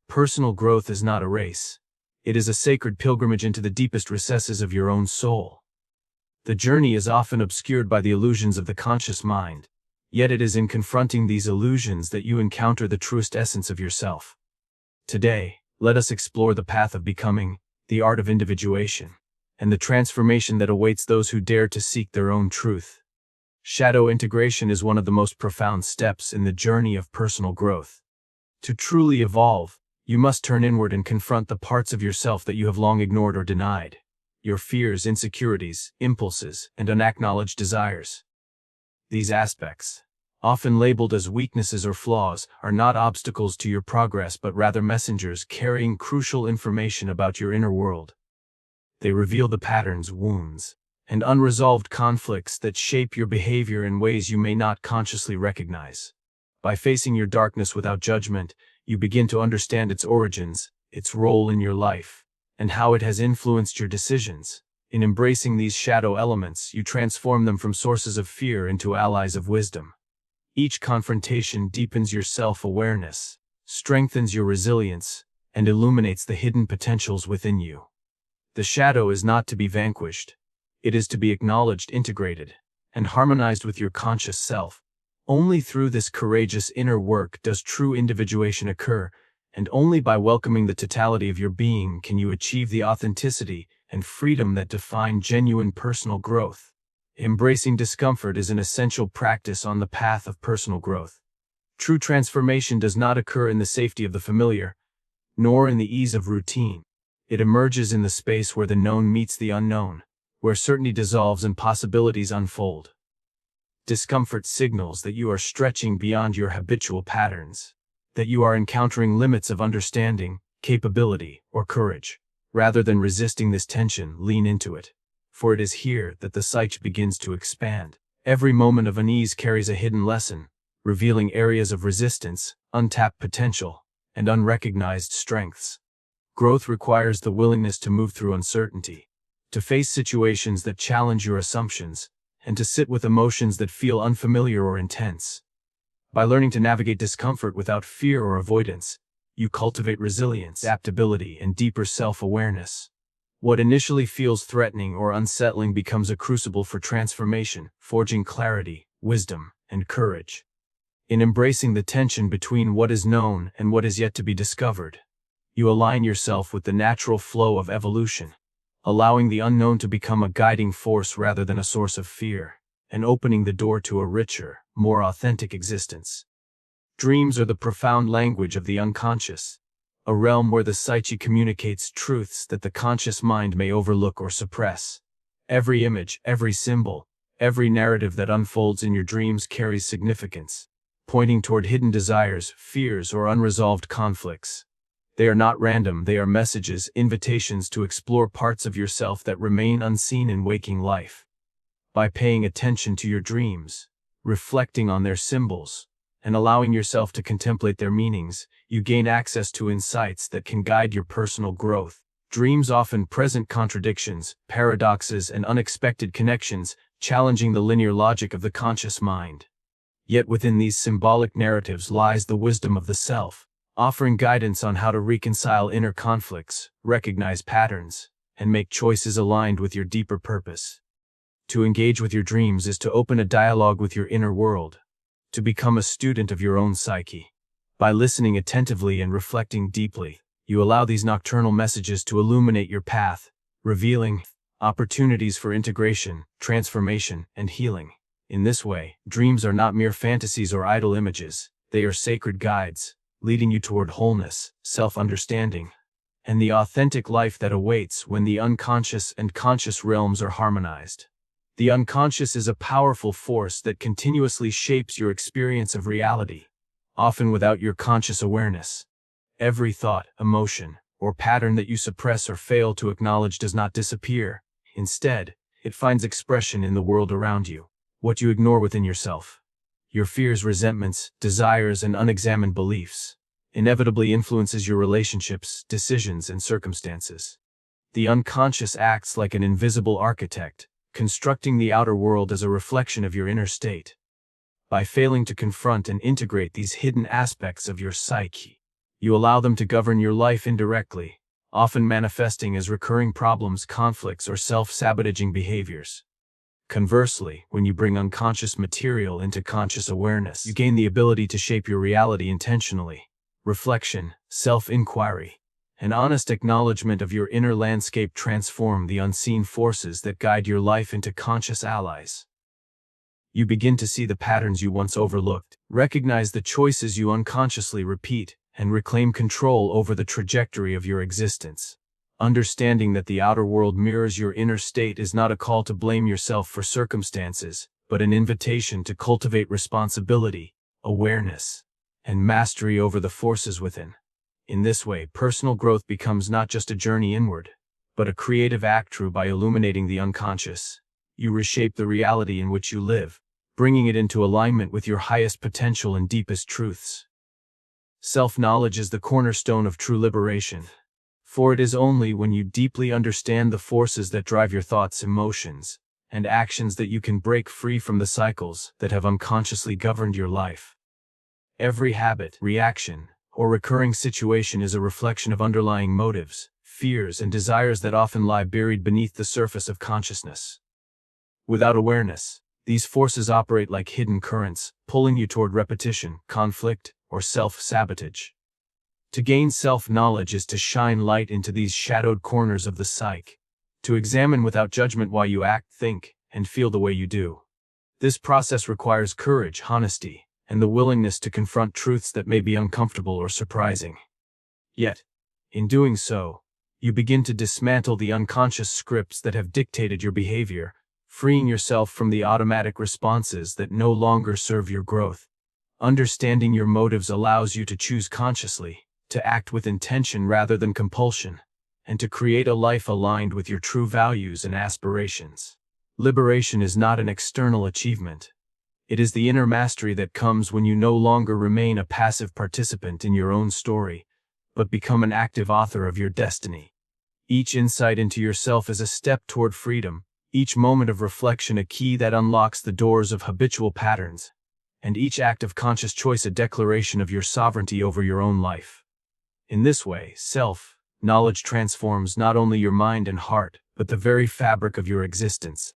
Personal growth is not a race. It is a sacred pilgrimage into the deepest recesses of your own soul. The journey is often obscured by the illusions of the conscious mind, yet it is in confronting these illusions that you encounter the truest essence of yourself. Today, let us explore the path of becoming, the art of individuation, and the transformation that awaits those who dare to seek their own truth. Shadow integration is one of the most profound steps in the journey of personal growth. To truly evolve, you must turn inward and confront the parts of yourself that you have long ignored or denied. Your fears, insecurities, impulses, and unacknowledged desires. These aspects, often labeled as weaknesses or flaws, are not obstacles to your progress but rather messengers carrying crucial information about your inner world. They reveal the patterns, wounds, and unresolved conflicts that shape your behavior in ways you may not consciously recognize. By facing your darkness without judgment, you begin to understand its origins, its role in your life, and how it has influenced your decisions. In embracing these shadow elements, you transform them from sources of fear into allies of wisdom. Each confrontation deepens your self-awareness, strengthens your resilience, and illuminates the hidden potentials within you. The shadow is not to be vanquished. It is to be acknowledged, integrated, and harmonized with your conscious self. Only through this courageous inner work does true individuation occur, and only by welcoming the totality of your being can you achieve the authenticity and freedom that define genuine personal growth. Embracing discomfort is an essential practice on the path of personal growth. True transformation does not occur in the safety of the familiar, nor in the ease of routine. It emerges in the space where the known meets the unknown, where certainty dissolves and possibilities unfold. Discomfort signals that you are stretching beyond your habitual patterns, that you are encountering limits of understanding, capability, or courage. Rather than resisting this tension, lean into it. For it is here that the psyche begins to expand. Every moment of unease carries a hidden lesson, revealing areas of resistance, untapped potential, and unrecognized strengths. Growth requires the willingness to move through uncertainty, to face situations that challenge your assumptions, and to sit with emotions that feel unfamiliar or intense. By learning to navigate discomfort without fear or avoidance, you cultivate resilience, adaptability, and deeper self-awareness. What initially feels threatening or unsettling becomes a crucible for transformation, forging clarity, wisdom, and courage. In embracing the tension between what is known and what is yet to be discovered, you align yourself with the natural flow of evolution, allowing the unknown to become a guiding force rather than a source of fear, and opening the door to a richer, more authentic existence. Dreams are the profound language of the unconscious, a realm where the psyche communicates truths that the conscious mind may overlook or suppress. Every image, every symbol, every narrative that unfolds in your dreams carries significance, pointing toward hidden desires, fears, or unresolved conflicts. They are not random, they are messages, invitations to explore parts of yourself that remain unseen in waking life. By paying attention to your dreams, reflecting on their symbols, and allowing yourself to contemplate their meanings, you gain access to insights that can guide your personal growth. Dreams often present contradictions, paradoxes, and unexpected connections, challenging the linear logic of the conscious mind. Yet within these symbolic narratives lies the wisdom of the self, offering guidance on how to reconcile inner conflicts, recognize patterns, and make choices aligned with your deeper purpose. To engage with your dreams is to open a dialogue with your inner world, to become a student of your own psyche. By listening attentively and reflecting deeply, you allow these nocturnal messages to illuminate your path, revealing opportunities for integration, transformation, and healing. In this way, dreams are not mere fantasies or idle images, they are sacred guides, leading you toward wholeness, self-understanding, and the authentic life that awaits when the unconscious and conscious realms are harmonized. The unconscious is a powerful force that continuously shapes your experience of reality, often without your conscious awareness. Every thought, emotion, or pattern that you suppress or fail to acknowledge does not disappear. Instead, it finds expression in the world around you, what you ignore within yourself. Your fears, resentments, desires, and unexamined beliefs inevitably influences your relationships, decisions, and circumstances. The unconscious acts like an invisible architect, constructing the outer world as a reflection of your inner state. By failing to confront and integrate these hidden aspects of your psyche, You allow them to govern your life indirectly, often manifesting as recurring problems, conflicts, or self-sabotaging behaviors. Conversely, when you bring unconscious material into conscious awareness, you gain the ability to shape your reality intentionally. Reflection, self-inquiry, and honest acknowledgement of your inner landscape transform the unseen forces that guide your life into conscious allies. You begin to see the patterns you once overlooked, recognize the choices you unconsciously repeat, and reclaim control over the trajectory of your existence. Understanding that the outer world mirrors your inner state is not a call to blame yourself for circumstances, but an invitation to cultivate responsibility, awareness, and mastery over the forces within. In this way, personal growth becomes not just a journey inward, but a creative act. Through by illuminating the unconscious, you reshape the reality in which you live, bringing it into alignment with your highest potential and deepest truths. Self-knowledge is the cornerstone of true liberation. For it is only when you deeply understand the forces that drive your thoughts, emotions, and actions that you can break free from the cycles that have unconsciously governed your life. Every habit, reaction, or recurring situation is a reflection of underlying motives, fears, and desires that often lie buried beneath the surface of consciousness. Without awareness, these forces operate like hidden currents, pulling you toward repetition, conflict, or self-sabotage. To gain self-knowledge is to shine light into these shadowed corners of the psyche, to examine without judgment why you act, think, and feel the way you do. This process requires courage, honesty, and the willingness to confront truths that may be uncomfortable or surprising. Yet, in doing so, you begin to dismantle the unconscious scripts that have dictated your behavior, freeing yourself from the automatic responses that no longer serve your growth. Understanding your motives allows you to choose consciously, to act with intention rather than compulsion, and to create a life aligned with your true values and aspirations. Liberation is not an external achievement. It is the inner mastery that comes when you no longer remain a passive participant in your own story, but become an active author of your destiny. Each insight into yourself is a step toward freedom, each moment of reflection a key that unlocks the doors of habitual patterns, and each act of conscious choice a declaration of your sovereignty over your own life. In this way, self-knowledge transforms not only your mind and heart, but the very fabric of your existence,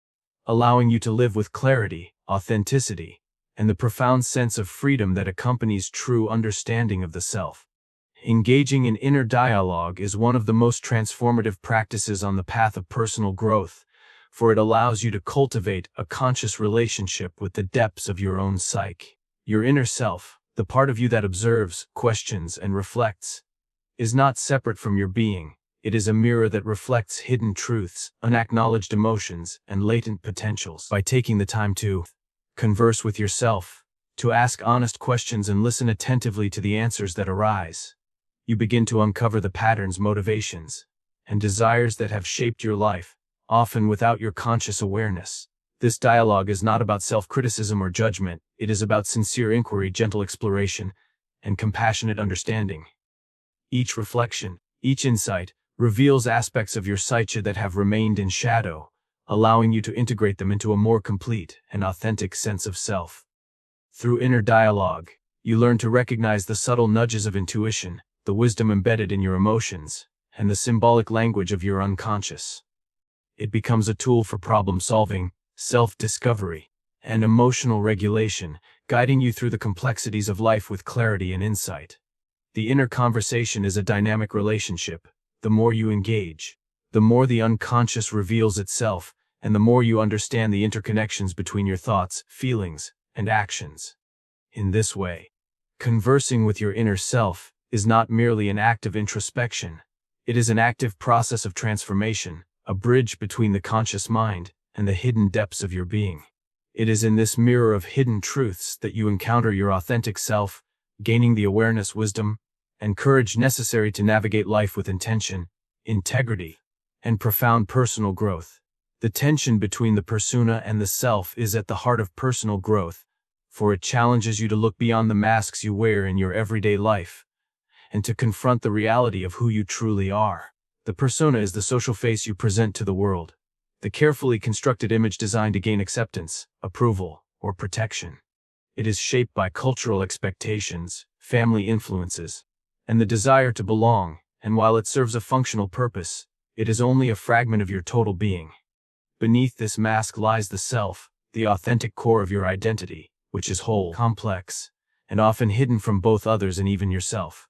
allowing you to live with clarity, authenticity, and the profound sense of freedom that accompanies true understanding of the self. Engaging in inner dialogue is one of the most transformative practices on the path of personal growth, for it allows you to cultivate a conscious relationship with the depths of your own psyche. Your inner self, the part of you that observes, questions, and reflects, is not separate from your being. It is a mirror that reflects hidden truths, unacknowledged emotions, and latent potentials. By taking the time to converse with yourself, to ask honest questions and listen attentively to the answers that arise, you begin to uncover the patterns, motivations, and desires that have shaped your life, often without your conscious awareness. This dialogue is not about self-criticism or judgment. It is about sincere inquiry, gentle exploration, and compassionate understanding. Each reflection, each insight, reveals aspects of your psyche that have remained in shadow, allowing you to integrate them into a more complete and authentic sense of self. Through inner dialogue, you learn to recognize the subtle nudges of intuition, the wisdom embedded in your emotions, and the symbolic language of your unconscious. It becomes a tool for problem-solving, self-discovery, and emotional regulation, guiding you through the complexities of life with clarity and insight. The inner conversation is a dynamic relationship. The more you engage, the more the unconscious reveals itself, and the more you understand the interconnections between your thoughts, feelings, and actions. In this way, conversing with your inner self is not merely an act of introspection. It is an active process of transformation, a bridge between the conscious mind and the hidden depths of your being. It is in this mirror of hidden truths that you encounter your authentic self, gaining the awareness, wisdom, and courage necessary to navigate life with intention, integrity, and profound personal growth. The tension between the persona and the self is at the heart of personal growth, for it challenges you to look beyond the masks you wear in your everyday life, and to confront the reality of who you truly are. The persona is the social face you present to the world, the carefully constructed image designed to gain acceptance, approval, or protection. It is shaped by cultural expectations, family influences, and the desire to belong, and while it serves a functional purpose, it is only a fragment of your total being. Beneath this mask lies the self, the authentic core of your identity, which is whole, complex, and often hidden from both others and even yourself.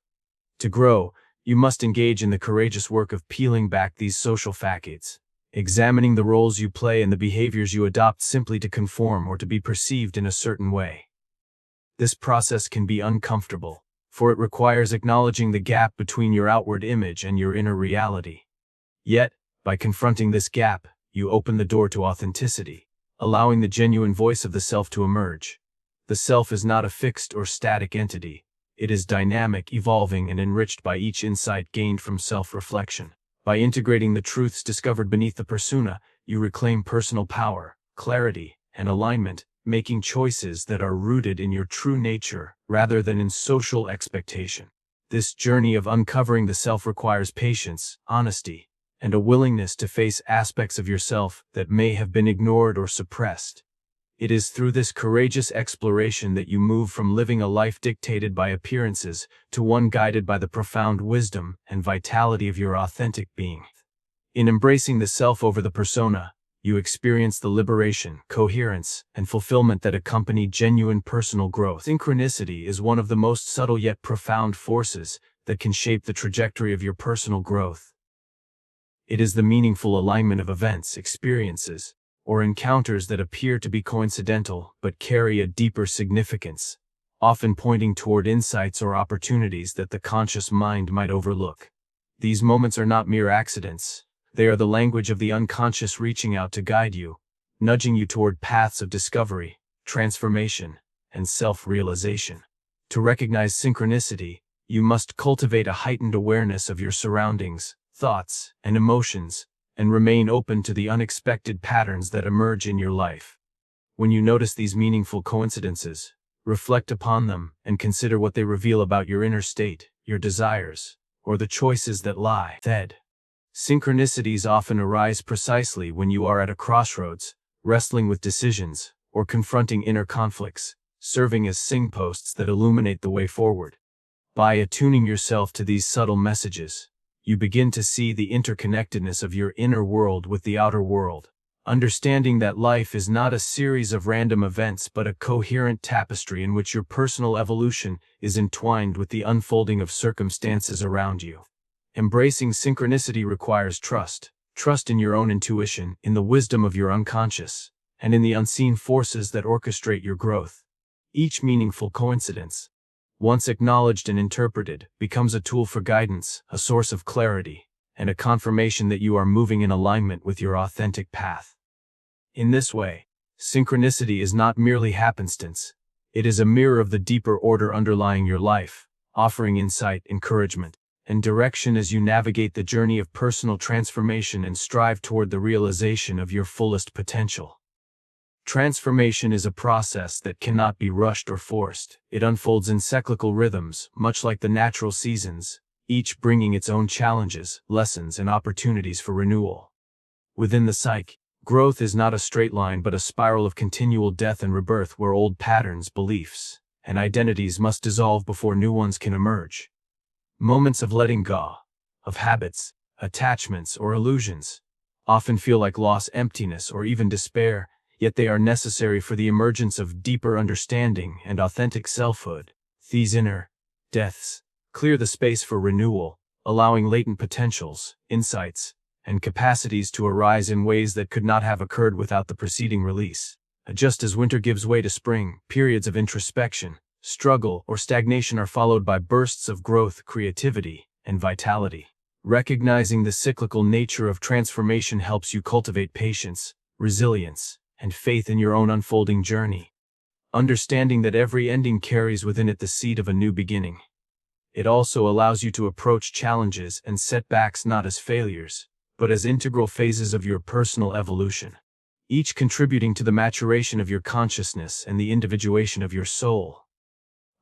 To grow, you must engage in the courageous work of peeling back these social facades, examining the roles you play and the behaviors you adopt simply to conform or to be perceived in a certain way. This process can be uncomfortable, for it requires acknowledging the gap between your outward image and your inner reality. Yet, by confronting this gap, you open the door to authenticity, allowing the genuine voice of the self to emerge. The self is not a fixed or static entity. It is dynamic, evolving, and enriched by each insight gained from self-reflection. By integrating the truths discovered beneath the persona, you reclaim personal power, clarity, and alignment, making choices that are rooted in your true nature rather than in social expectation. This journey of uncovering the self requires patience, honesty, and a willingness to face aspects of yourself that may have been ignored or suppressed. It is through this courageous exploration that you move from living a life dictated by appearances to one guided by the profound wisdom and vitality of your authentic being. In embracing the self over the persona, you experience the liberation, coherence, and fulfillment that accompany genuine personal growth. Synchronicity is one of the most subtle yet profound forces that can shape the trajectory of your personal growth. It is the meaningful alignment of events, experiences, or encounters that appear to be coincidental but carry a deeper significance, often pointing toward insights or opportunities that the conscious mind might overlook. These moments are not mere accidents. They are the language of the unconscious reaching out to guide you, nudging you toward paths of discovery, transformation, and self-realization. To recognize synchronicity, you must cultivate a heightened awareness of your surroundings, thoughts, and emotions, and remain open to the unexpected patterns that emerge in your life. When you notice these meaningful coincidences, reflect upon them and consider what they reveal about your inner state, your desires, or the choices that lie ahead. Synchronicities often arise precisely when you are at a crossroads, wrestling with decisions, or confronting inner conflicts, serving as signposts that illuminate the way forward. By attuning yourself to these subtle messages, you begin to see the interconnectedness of your inner world with the outer world, understanding that life is not a series of random events but a coherent tapestry in which your personal evolution is entwined with the unfolding of circumstances around you. Embracing synchronicity requires trust in your own intuition, in the wisdom of your unconscious, and in the unseen forces that orchestrate your growth. Each meaningful coincidence, once acknowledged and interpreted, becomes a tool for guidance, a source of clarity, and a confirmation that you are moving in alignment with your authentic path. In this way, synchronicity is not merely happenstance. It is a mirror of the deeper order underlying your life, offering insight, encouragement, and direction as you navigate the journey of personal transformation and strive toward the realization of your fullest potential. Transformation is a process that cannot be rushed or forced. It unfolds in cyclical rhythms, much like the natural seasons, each bringing its own challenges, lessons, and opportunities for renewal. Within the psyche, growth is not a straight line but a spiral of continual death and rebirth where old patterns, beliefs, and identities must dissolve before new ones can emerge. Moments of letting go, of habits, attachments, or illusions, often feel like loss, emptiness, or even despair, yet they are necessary for the emergence of deeper understanding and authentic selfhood. These inner deaths clear the space for renewal, allowing latent potentials, insights, and capacities to arise in ways that could not have occurred without the preceding release. Just as winter gives way to spring, periods of introspection, struggle, or stagnation are followed by bursts of growth, creativity, and vitality. Recognizing the cyclical nature of transformation helps you cultivate patience, resilience, and faith in your own unfolding journey. Understanding that every ending carries within it the seed of a new beginning. It also allows you to approach challenges and setbacks not as failures, but as integral phases of your personal evolution, each contributing to the maturation of your consciousness and the individuation of your soul.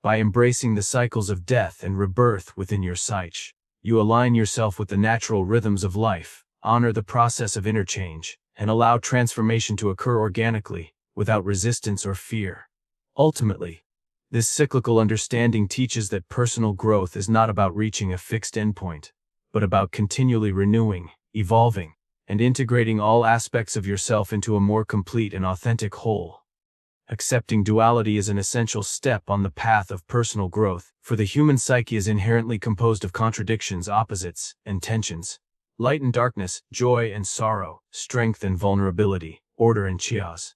By embracing the cycles of death and rebirth within your psyche, you align yourself with the natural rhythms of life, honor the process of interchange, and allow transformation to occur organically, without resistance or fear. Ultimately, This cyclical understanding teaches that personal growth is not about reaching a fixed endpoint, but about continually renewing, evolving, and integrating all aspects of yourself into a more complete and authentic whole. Accepting duality is an essential step on the path of personal growth, for the human psyche is inherently composed of contradictions, opposites, and tensions. Light and darkness, joy and sorrow, strength and vulnerability, order and chaos.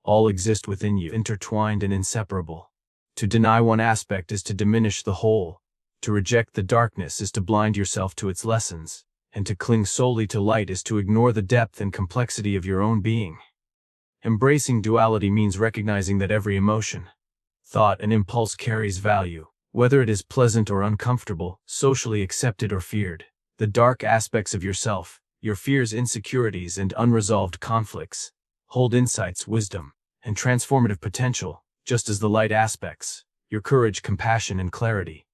All exist within you, intertwined and inseparable. To deny one aspect is to diminish the whole. To reject the darkness is to blind yourself to its lessons, and to cling solely to light is to ignore the depth and complexity of your own being. Embracing duality means recognizing that every emotion, thought, and impulse carries value, whether it is pleasant or uncomfortable, socially accepted or feared. The dark aspects of yourself, your fears, insecurities, and unresolved conflicts, hold insights, wisdom, and transformative potential, just as the light aspects, your courage, compassion, and clarity,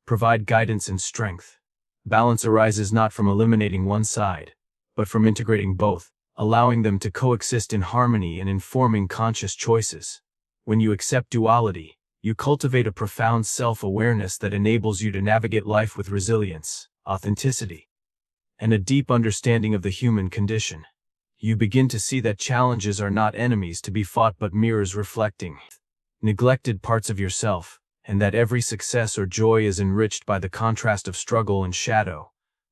provide guidance and strength. Balance arises not from eliminating one side, but from integrating both, allowing them to coexist in harmony and informing conscious choices. When you accept duality, you cultivate a profound self-awareness that enables you to navigate life with resilience, authenticity, and a deep understanding of the human condition. You begin to see that challenges are not enemies to be fought but mirrors reflecting neglected parts of yourself, and that every success or joy is enriched by the contrast of struggle and shadow.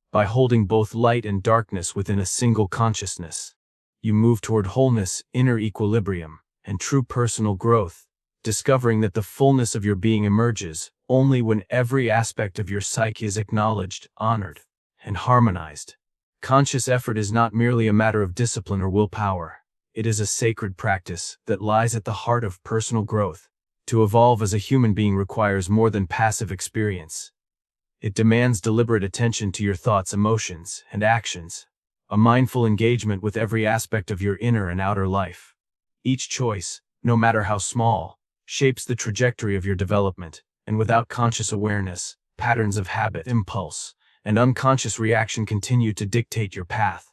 By holding both light and darkness within a single consciousness, you move toward wholeness, inner equilibrium, and true personal growth, discovering that the fullness of your being emerges only when every aspect of your psyche is acknowledged, honored, and harmonized. Conscious effort is not merely a matter of discipline or willpower. It is a sacred practice that lies at the heart of personal growth. To evolve as a human being requires more than passive experience. It demands deliberate attention to your thoughts, emotions, and actions, a mindful engagement with every aspect of your inner and outer life. Each choice, no matter how small, shapes the trajectory of your development, and without conscious awareness, patterns of habit, impulse, and unconscious reaction continue to dictate your path.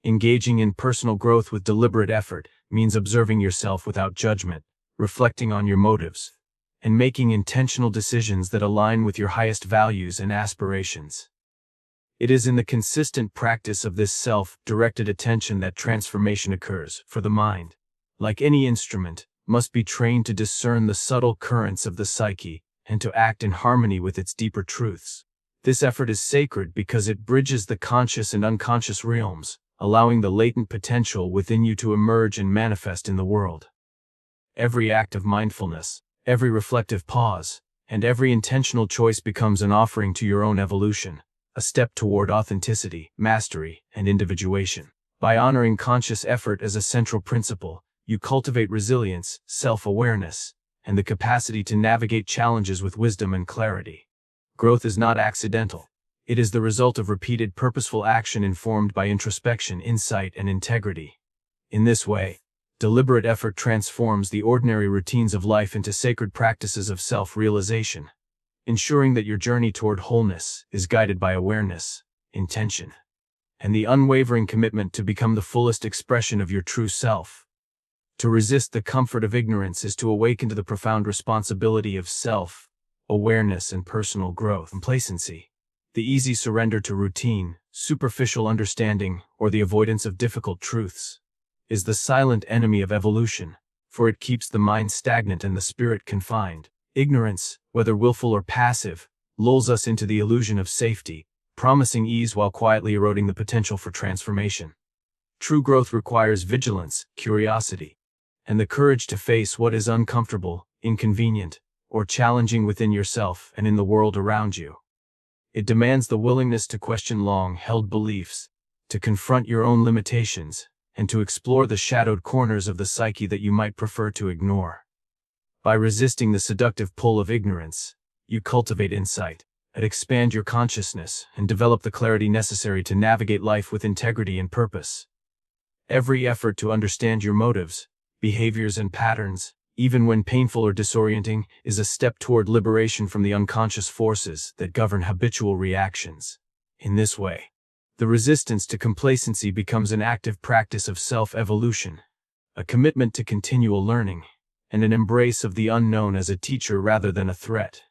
Engaging in personal growth with deliberate effort means observing yourself without judgment, reflecting on your motives, and making intentional decisions that align with your highest values and aspirations. It is in the consistent practice of this self-directed attention that transformation occurs, for the mind, like any instrument, must be trained to discern the subtle currents of the psyche and to act in harmony with its deeper truths. This effort is sacred because it bridges the conscious and unconscious realms, allowing the latent potential within you to emerge and manifest in the world. Every act of mindfulness, every reflective pause, and every intentional choice becomes an offering to your own evolution, a step toward authenticity, mastery, and individuation. By honoring conscious effort as a central principle, you cultivate resilience, self-awareness, and the capacity to navigate challenges with wisdom and clarity. Growth is not accidental. It is the result of repeated purposeful action informed by introspection, insight, and integrity. In this way, deliberate effort transforms the ordinary routines of life into sacred practices of self-realization, ensuring that your journey toward wholeness is guided by awareness, intention, and the unwavering commitment to become the fullest expression of your true self. To resist the comfort of ignorance is to awaken to the profound responsibility of self-awareness and personal growth. Complacency, the easy surrender to routine, superficial understanding, or the avoidance of difficult truths, is the silent enemy of evolution, for it keeps the mind stagnant and the spirit confined. Ignorance, whether willful or passive, lulls us into the illusion of safety, promising ease while quietly eroding the potential for transformation. True growth requires vigilance, curiosity, and the courage to face what is uncomfortable, inconvenient, or challenging within yourself and in the world around you. It demands the willingness to question long-held beliefs, to confront your own limitations, and to explore the shadowed corners of the psyche that you might prefer to ignore. By resisting the seductive pull of ignorance, you cultivate insight, and expand your consciousness, and develop the clarity necessary to navigate life with integrity and purpose. Every effort to understand your motives, behaviors, and patterns, even when painful or disorienting, is a step toward liberation from the unconscious forces that govern habitual reactions. In this way, the resistance to complacency becomes an active practice of self-evolution, a commitment to continual learning, and an embrace of the unknown as a teacher rather than a threat.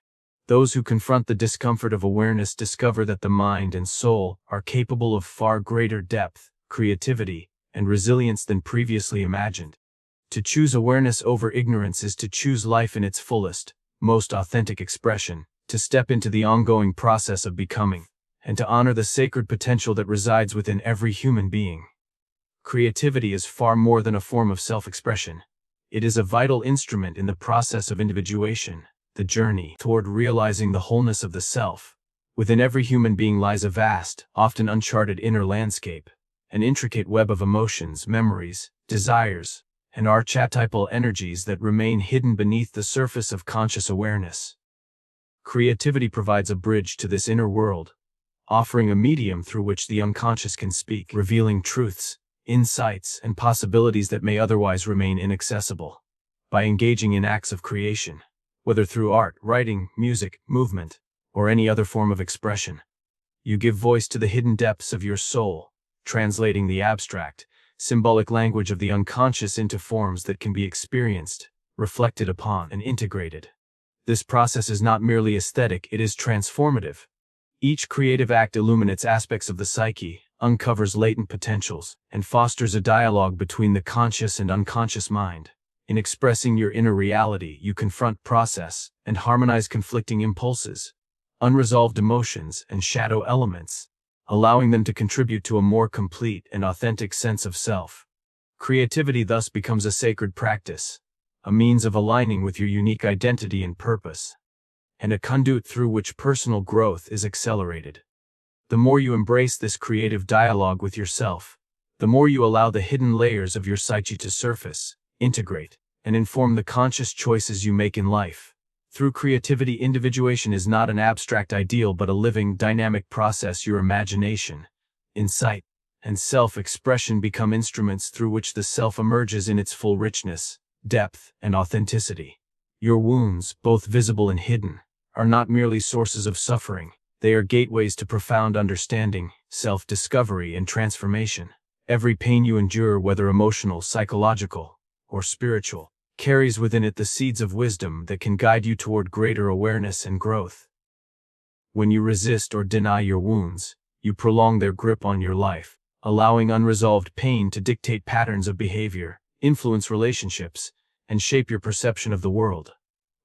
Those who confront the discomfort of awareness discover that the mind and soul are capable of far greater depth, creativity, and resilience than previously imagined. To choose awareness over ignorance is to choose life in its fullest, most authentic expression, to step into the ongoing process of becoming, and to honor the sacred potential that resides within every human being. Creativity is far more than a form of self-expression. It is a vital instrument in the process of individuation, the journey toward realizing the wholeness of the self. Within every human being lies a vast, often uncharted inner landscape, an intricate web of emotions, memories, desires, and archetypal energies that remain hidden beneath the surface of conscious awareness. Creativity provides a bridge to this inner world, offering a medium through which the unconscious can speak, revealing truths, insights, and possibilities that may otherwise remain inaccessible. By engaging in acts of creation, whether through art, writing, music, movement, or any other form of expression, you give voice to the hidden depths of your soul, translating the abstract, symbolic language of the unconscious into forms that can be experienced, reflected upon, and integrated. This process is not merely aesthetic, it is transformative. Each creative act illuminates aspects of the psyche, uncovers latent potentials, and fosters a dialogue between the conscious and unconscious mind. In expressing your inner reality, you confront, process, and harmonize conflicting impulses, unresolved emotions, and shadow elements, allowing them to contribute to a more complete and authentic sense of self. Creativity thus becomes a sacred practice, a means of aligning with your unique identity and purpose, and a conduit through which personal growth is accelerated. The more you embrace this creative dialogue with yourself, the more you allow the hidden layers of your psyche to surface, integrate, and inform the conscious choices you make in life. Through creativity, individuation is not an abstract ideal but a living, dynamic process. Your imagination, insight, and self-expression become instruments through which the self emerges in its full richness, depth, and authenticity. Your wounds, both visible and hidden, are not merely sources of suffering, they are gateways to profound understanding, self-discovery, and transformation. Every pain you endure, whether emotional, psychological, or spiritual, carries within it the seeds of wisdom that can guide you toward greater awareness and growth. When you resist or deny your wounds, you prolong their grip on your life, allowing unresolved pain to dictate patterns of behavior, influence relationships, and shape your perception of the world.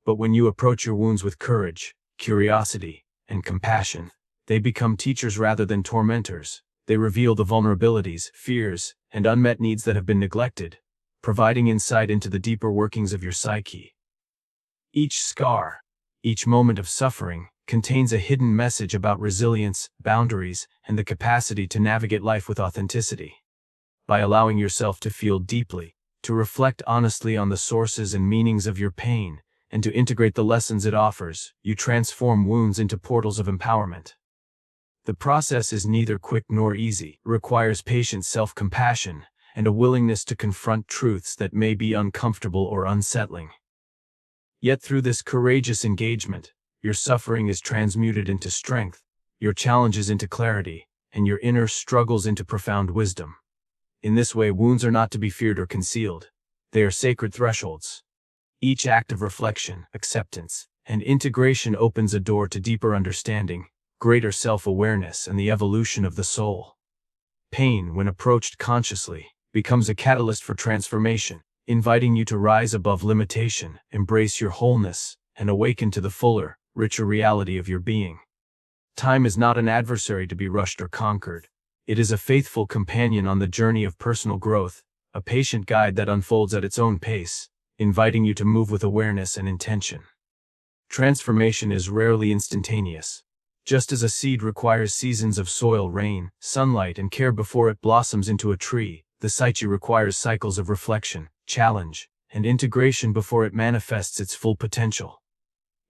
But when you approach your wounds with courage, curiosity, and compassion, they become teachers rather than tormentors. They reveal the vulnerabilities, fears, and unmet needs that have been neglected, providing insight into the deeper workings of your psyche. Each scar, each moment of suffering, contains a hidden message about resilience, boundaries, and the capacity to navigate life with authenticity. By allowing yourself to feel deeply, to reflect honestly on the sources and meanings of your pain, and to integrate the lessons it offers, you transform wounds into portals of empowerment. The process is neither quick nor easy, requires patient self-compassion, and a willingness to confront truths that may be uncomfortable or unsettling. Yet through this courageous engagement, your suffering is transmuted into strength, your challenges into clarity, and your inner struggles into profound wisdom. In this way, wounds are not to be feared or concealed. They are sacred thresholds. Each act of reflection, acceptance, and integration opens a door to deeper understanding, greater self-awareness, and the evolution of the soul. Pain, when approached consciously, becomes a catalyst for transformation, inviting you to rise above limitation, embrace your wholeness, and awaken to the fuller, richer reality of your being. Time is not an adversary to be rushed or conquered. It is a faithful companion on the journey of personal growth, a patient guide that unfolds at its own pace, inviting you to move with awareness and intention. Transformation is rarely instantaneous. Just as a seed requires seasons of soil, rain, sunlight, and care before it blossoms into a tree, the psyche requires cycles of reflection, challenge, and integration before it manifests its full potential.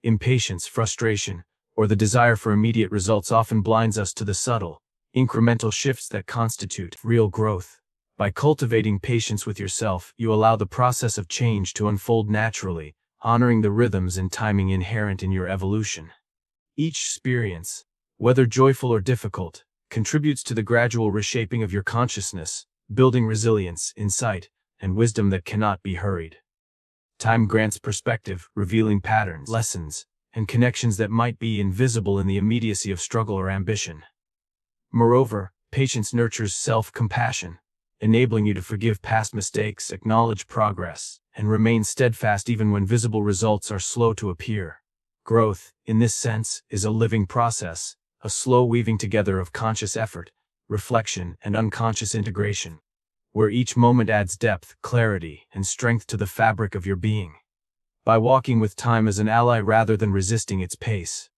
Impatience, frustration, or the desire for immediate results often blinds us to the subtle, incremental shifts that constitute real growth. By cultivating patience with yourself, you allow the process of change to unfold naturally, honoring the rhythms and timing inherent in your evolution. Each experience, whether joyful or difficult, contributes to the gradual reshaping of your consciousness, building resilience, insight, and wisdom that cannot be hurried. Time grants perspective, revealing patterns, lessons, and connections that might be invisible in the immediacy of struggle or ambition. Moreover, patience nurtures self-compassion, enabling you to forgive past mistakes, acknowledge progress, and remain steadfast even when visible results are slow to appear. Growth, in this sense, is a living process, a slow weaving together of conscious effort, reflection, and unconscious integration, where each moment adds depth, clarity, and strength to the fabric of your being. By walking with time as an ally rather than resisting its pace,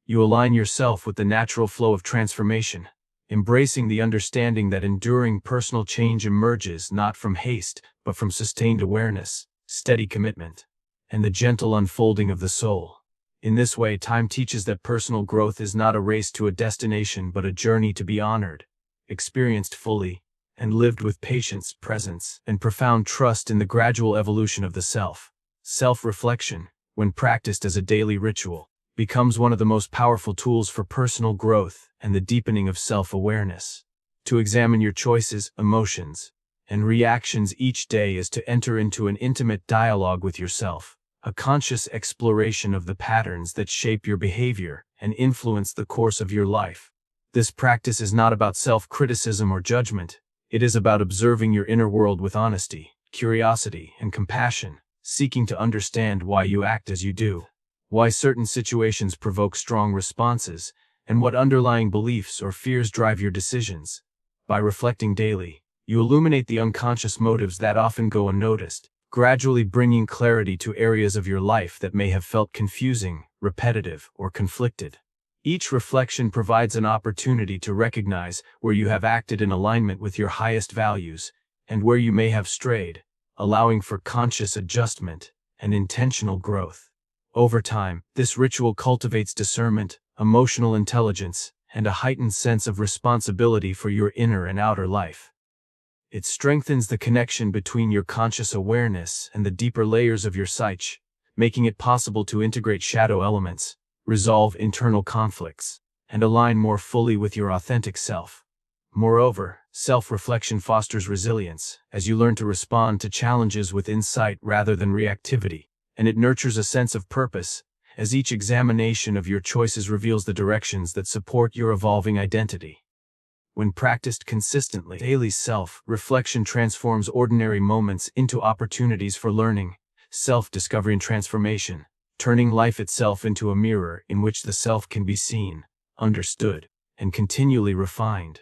you align yourself with the natural flow of transformation, embracing the understanding that enduring personal change emerges not from haste, but from sustained awareness, steady commitment, and the gentle unfolding of the soul. In this way, time teaches that personal growth is not a race to a destination but a journey to be honored, experienced fully, and lived with patience, presence, and profound trust in the gradual evolution of the self. Self-reflection, when practiced as a daily ritual, becomes one of the most powerful tools for personal growth and the deepening of self-awareness. To examine your choices, emotions, and reactions each day is to enter into an intimate dialogue with yourself, a conscious exploration of the patterns that shape your behavior and influence the course of your life. This practice is not about self-criticism or judgment. It is about observing your inner world with honesty, curiosity, and compassion, seeking to understand why you act as you do, why certain situations provoke strong responses, and what underlying beliefs or fears drive your decisions. By reflecting daily, you illuminate the unconscious motives that often go unnoticed, gradually bringing clarity to areas of your life that may have felt confusing, repetitive, or conflicted. Each reflection provides an opportunity to recognize where you have acted in alignment with your highest values and where you may have strayed, allowing for conscious adjustment and intentional growth. Over time, this ritual cultivates discernment, emotional intelligence, and a heightened sense of responsibility for your inner and outer life. It strengthens the connection between your conscious awareness and the deeper layers of your psyche, making it possible to integrate shadow elements, resolve internal conflicts, and align more fully with your authentic self. Moreover, self-reflection fosters resilience, as you learn to respond to challenges with insight rather than reactivity, and it nurtures a sense of purpose, as each examination of your choices reveals the directions that support your evolving identity. When practiced consistently, daily self-reflection transforms ordinary moments into opportunities for learning, self-discovery, and transformation, turning life itself into a mirror in which the self can be seen, understood, and continually refined.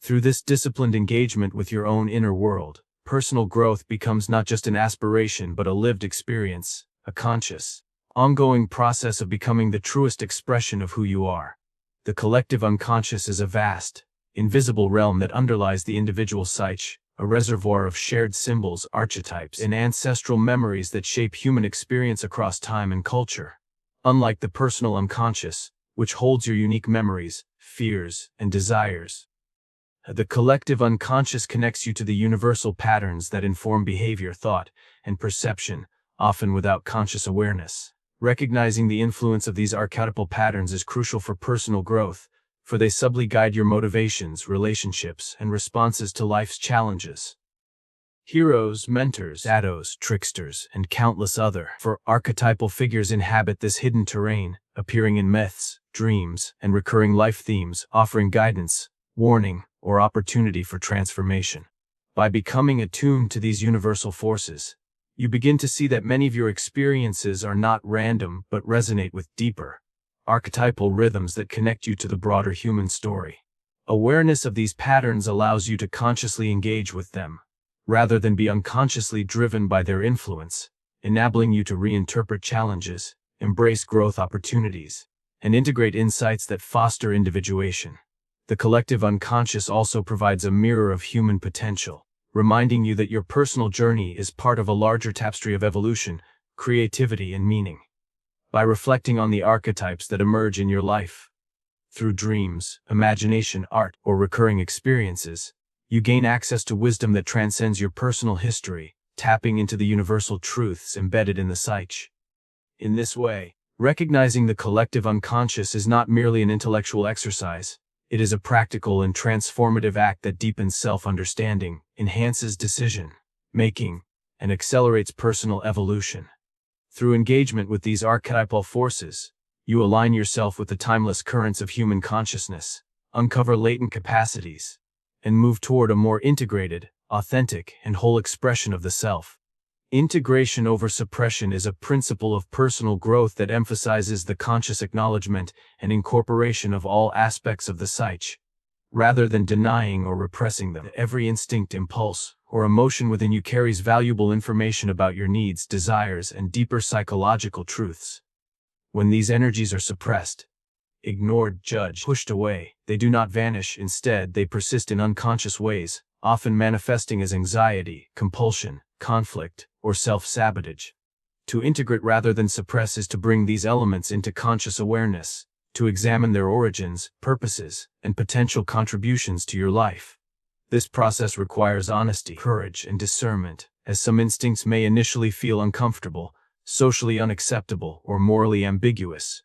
Through this disciplined engagement with your own inner world, personal growth becomes not just an aspiration but a lived experience, a conscious, ongoing process of becoming the truest expression of who you are. The collective unconscious is a vast, invisible realm that underlies the individual psyche, a reservoir of shared symbols, archetypes, and ancestral memories that shape human experience across time and culture. Unlike the personal unconscious, which holds your unique memories, fears, and desires, the collective unconscious connects you to the universal patterns that inform behavior, thought, and perception, often without conscious awareness. Recognizing the influence of these archetypal patterns is crucial for personal growth, for they subtly guide your motivations, relationships, and responses to life's challenges. Heroes, mentors, shadows, tricksters, and countless other archetypal figures inhabit this hidden terrain, appearing in myths, dreams, and recurring life themes, offering guidance, warning, or opportunity for transformation. By becoming attuned to these universal forces, you begin to see that many of your experiences are not random but resonate with deeper, archetypal rhythms that connect you to the broader human story. Awareness of these patterns allows you to consciously engage with them, rather than be unconsciously driven by their influence, enabling you to reinterpret challenges, embrace growth opportunities, and integrate insights that foster individuation. The collective unconscious also provides a mirror of human potential, reminding you that your personal journey is part of a larger tapestry of evolution, creativity, and meaning. By reflecting on the archetypes that emerge in your life, through dreams, imagination, art, or recurring experiences, you gain access to wisdom that transcends your personal history, tapping into the universal truths embedded in the psyche. In this way, recognizing the collective unconscious is not merely an intellectual exercise. It is a practical and transformative act that deepens self-understanding, enhances decision-making, and accelerates personal evolution. Through engagement with these archetypal forces, you align yourself with the timeless currents of human consciousness, uncover latent capacities, and move toward a more integrated, authentic, and whole expression of the self. Integration over suppression is a principle of personal growth that emphasizes the conscious acknowledgement and incorporation of all aspects of the psyche, rather than denying or repressing them. Every instinct, impulse, or emotion within you carries valuable information about your needs, desires, and deeper psychological truths. When these energies are suppressed, ignored, judged, pushed away, they do not vanish. Instead, they persist in unconscious ways, often manifesting as anxiety, compulsion, conflict, or self-sabotage. To integrate rather than suppress is to bring these elements into conscious awareness, to examine their origins, purposes, and potential contributions to your life. This process requires honesty, courage, and discernment, as some instincts may initially feel uncomfortable, socially unacceptable, or morally ambiguous.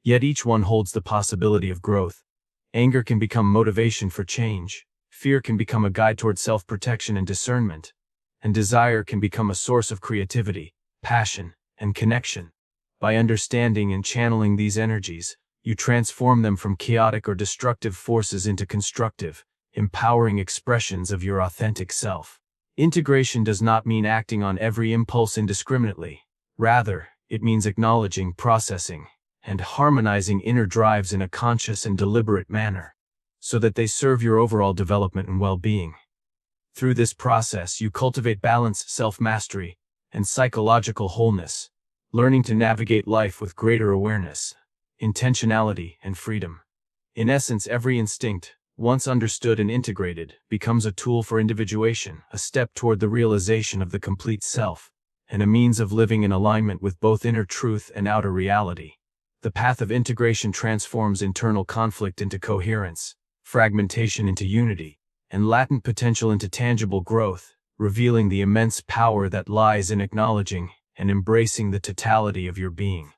Yet each one holds the possibility of growth. Anger can become motivation for change, fear can become a guide toward self-protection and discernment, and desire can become a source of creativity, passion, and connection. By understanding and channeling these energies, you transform them from chaotic or destructive forces into constructive, empowering expressions of your authentic self. Integration does not mean acting on every impulse indiscriminately. Rather, it means acknowledging, processing, and harmonizing inner drives in a conscious and deliberate manner, so that they serve your overall development and well-being. Through this process, you cultivate balance, self-mastery, and psychological wholeness, learning to navigate life with greater awareness, intentionality, and freedom. In essence, every instinct, once understood and integrated, becomes a tool for individuation, a step toward the realization of the complete self, and a means of living in alignment with both inner truth and outer reality. The path of integration transforms internal conflict into coherence, fragmentation into unity, and latent potential into tangible growth, revealing the immense power that lies in acknowledging and embracing the totality of your being.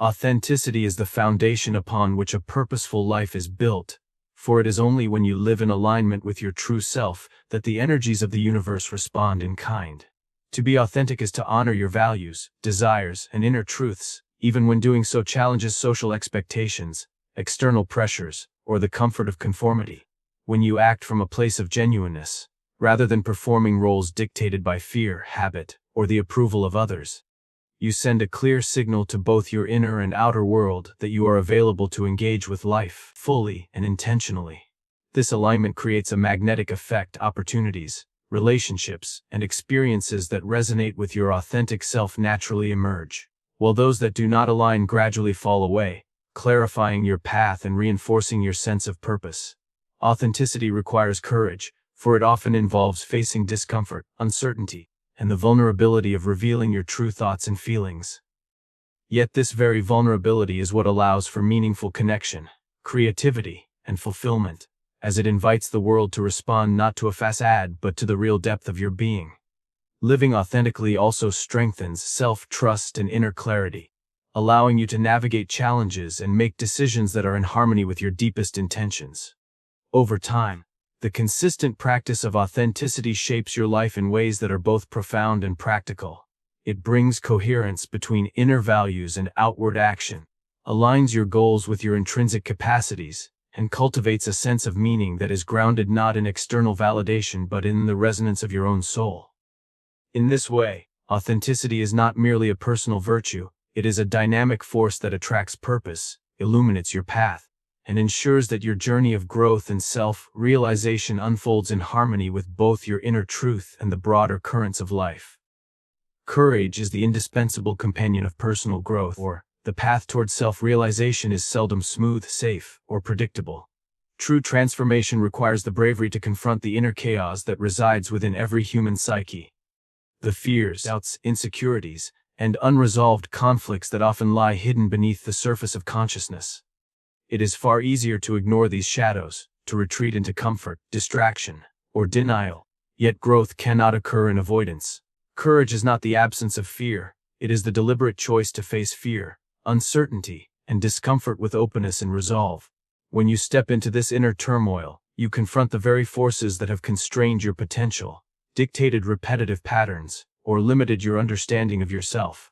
Authenticity is the foundation upon which a purposeful life is built, for it is only when you live in alignment with your true self that the energies of the universe respond in kind. To be authentic is to honor your values, desires, and inner truths, even when doing so challenges social expectations, external pressures, or the comfort of conformity. When you act from a place of genuineness, rather than performing roles dictated by fear, habit, or the approval of others, you send a clear signal to both your inner and outer world that you are available to engage with life fully and intentionally. This alignment creates a magnetic effect. Opportunities, relationships, and experiences that resonate with your authentic self naturally emerge, while those that do not align gradually fall away, clarifying your path and reinforcing your sense of purpose. Authenticity requires courage, for it often involves facing discomfort, uncertainty, and the vulnerability of revealing your true thoughts and feelings. Yet this very vulnerability is what allows for meaningful connection, creativity, and fulfillment, as it invites the world to respond not to a facade but to the real depth of your being. Living authentically also strengthens self-trust and inner clarity, allowing you to navigate challenges and make decisions that are in harmony with your deepest intentions. Over time, the consistent practice of authenticity shapes your life in ways that are both profound and practical. It brings coherence between inner values and outward action, aligns your goals with your intrinsic capacities, and cultivates a sense of meaning that is grounded not in external validation but in the resonance of your own soul. In this way, authenticity is not merely a personal virtue, it is a dynamic force that attracts purpose, illuminates your path, and ensures that your journey of growth and self-realization unfolds in harmony with both your inner truth and the broader currents of life. Courage is the indispensable companion of personal growth, the path toward self-realization is seldom smooth, safe, or predictable. True transformation requires the bravery to confront the inner chaos that resides within every human psyche. The fears, doubts, insecurities, and unresolved conflicts that often lie hidden beneath the surface of consciousness. It is far easier to ignore these shadows, to retreat into comfort, distraction, or denial. Yet growth cannot occur in avoidance. Courage is not the absence of fear, it is the deliberate choice to face fear, uncertainty, and discomfort with openness and resolve. When you step into this inner turmoil, you confront the very forces that have constrained your potential, dictated repetitive patterns, or limited your understanding of yourself.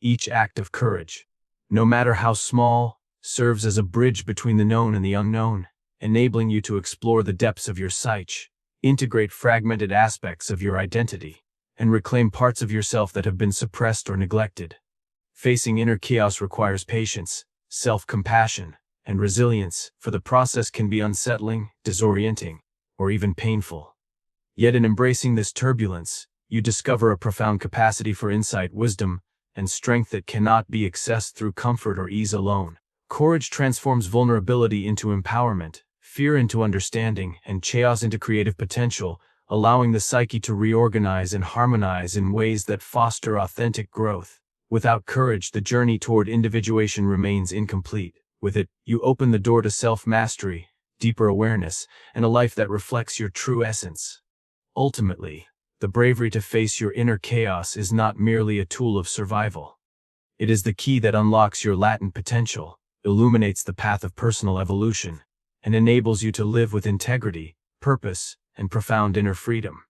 Each act of courage, no matter how small, serves as a bridge between the known and the unknown, enabling you to explore the depths of your psyche, integrate fragmented aspects of your identity, and reclaim parts of yourself that have been suppressed or neglected. Facing inner chaos requires patience, self-compassion, and resilience, for the process can be unsettling, disorienting, or even painful. Yet in embracing this turbulence, you discover a profound capacity for insight, wisdom, and strength that cannot be accessed through comfort or ease alone. Courage transforms vulnerability into empowerment, fear into understanding, and chaos into creative potential, allowing the psyche to reorganize and harmonize in ways that foster authentic growth. Without courage, the journey toward individuation remains incomplete. With it, you open the door to self-mastery, deeper awareness, and a life that reflects your true essence. Ultimately, the bravery to face your inner chaos is not merely a tool of survival. It is the key that unlocks your latent potential, illuminates the path of personal evolution, and enables you to live with integrity, purpose, and profound inner freedom.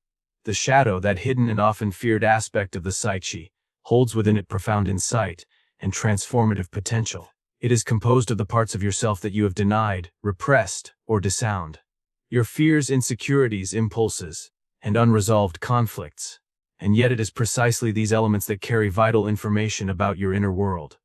The shadow, that hidden and often feared aspect of the psyche, holds within it profound insight and transformative potential. It is composed of the parts of yourself that you have denied, repressed, or disowned. Your fears, insecurities, impulses, and unresolved conflicts. And yet it is precisely these elements that carry vital information about your inner world.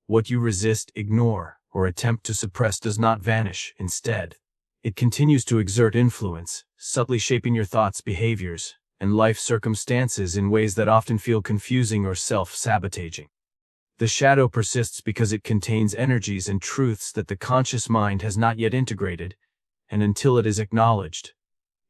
What you resist, ignore, or attempt to suppress does not vanish. Instead, it continues to exert influence, subtly shaping your thoughts, behaviors, and life circumstances in ways that often feel confusing or self-sabotaging. The shadow persists because it contains energies and truths that the conscious mind has not yet integrated, and until it is acknowledged,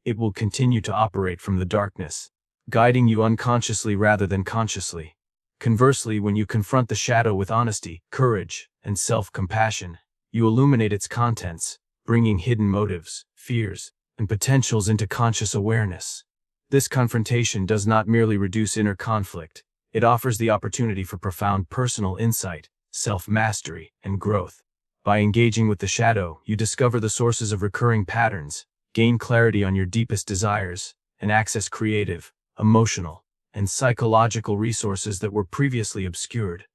it will continue to operate from the darkness, guiding you unconsciously rather than consciously. Conversely, when you confront the shadow with honesty, courage, and self-compassion, you illuminate its contents, bringing hidden motives, fears, and potentials into conscious awareness. This confrontation does not merely reduce inner conflict, it offers the opportunity for profound personal insight, self-mastery, and growth. By engaging with the shadow, you discover the sources of recurring patterns, gain clarity on your deepest desires, and access creative, emotional, and psychological resources that were previously obscured.